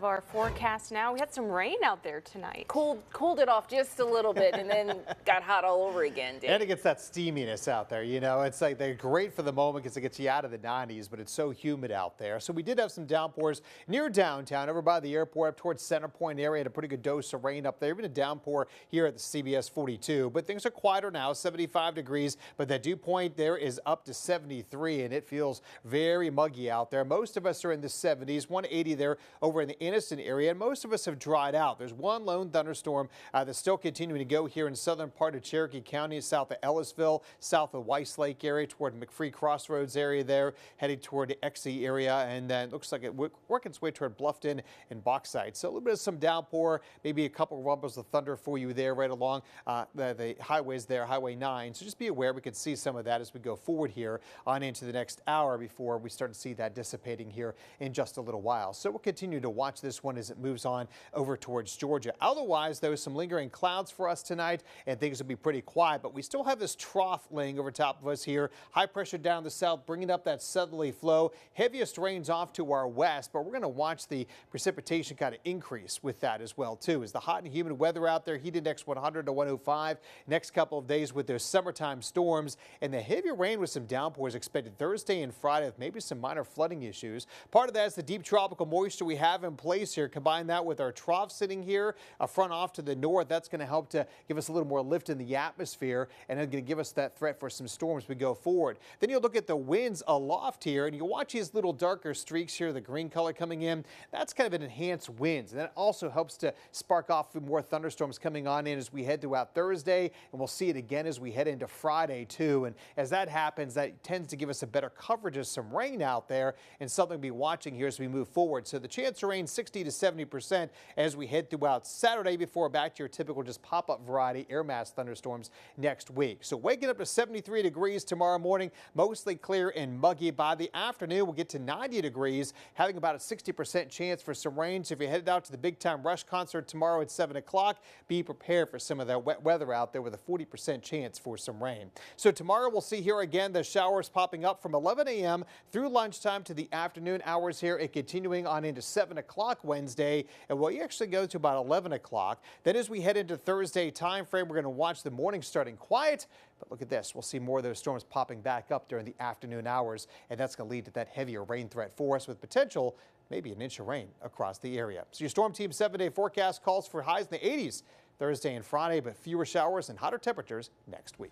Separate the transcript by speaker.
Speaker 1: Our forecast now. We had some rain out there tonight.
Speaker 2: Cooled it off just a little bit and then got hot all over again, Dave.
Speaker 3: And it gets that steaminess out there, you know. It's like they're great for the moment because it gets you out of the 90s, but it's so humid out there. So we did have some downpours near downtown, over by the airport, up towards Center Point area. Had a pretty good dose of rain up there, even a downpour here at the CBS42. But things are quieter now, 75 degrees, but that dew point there is up to 73, and it feels very muggy out there. Most of us are in the 70s, 180 there over in the Innocent area, and most of us have dried out. There's one lone thunderstorm that's still continuing to go here in southern part of Cherokee County, south of Ellisville, south of Weiss Lake area, toward McFree Crossroads area there, heading toward the Exie area, and then it looks like it working its way toward Bluffton and Bauxite. So a little bit of some downpour, maybe a couple of rumbles of thunder for you there right along the highways there, Highway 9. So just be aware we could see some of that as we go forward here on into the next hour before we start to see that dissipating here in just a little while. So we'll continue to watch this one as it moves on over towards Georgia. Otherwise, there was some lingering clouds for us tonight, and things will be pretty quiet, but we still have this trough laying over top of us here. High pressure down the south, bringing up that southerly flow. Heaviest rains off to our west, but we're going to watch the precipitation kind of increase with that as well, too. As the hot and humid weather out there, heat index 100 to 105. Next couple of days with those summertime storms, and the heavier rain with some downpours expected Thursday and Friday with maybe some minor flooding issues. Part of that is the deep tropical moisture we have in place here. Combine that with our trough sitting here, a front off to the north. That's going to help to give us a little more lift in the atmosphere, and it's going to give us that threat for some storms as we go forward. Then you'll look at the winds aloft here, and you'll watch these little darker streaks here, the green color coming in. That's kind of an enhanced winds, and that also helps to spark off more thunderstorms coming on in as we head throughout Thursday, and we'll see it again as we head into Friday too. And as that happens, that tends to give us a better coverage of some rain out there, and something to be watching here as we move forward. So the chance of rain 60 to 70% as we head throughout Saturday before back to your typical just pop-up variety air mass thunderstorms next week. So waking up to 73 degrees tomorrow morning, mostly clear and muggy. By the afternoon, we'll get to 90 degrees, having about a 60% chance for some rain. So if you're headed out to the Big Time Rush concert tomorrow at 7 o'clock, be prepared for some of that wet weather out there with a 40% chance for some rain. So tomorrow we'll see here again the showers popping up from 11 a.m. through lunchtime to the afternoon hours here, and continuing on into 7 o'clock Wednesday, and we'll actually go to about 11 o'clock. Then as we head into Thursday time frame, we're going to watch the morning starting quiet. But look at this. We'll see more of those storms popping back up during the afternoon hours, and that's going to lead to that heavier rain threat for us with potential maybe an inch of rain across the area. So your Storm Team 7-day forecast calls for highs in the 80s Thursday and Friday, but fewer showers and hotter temperatures next week.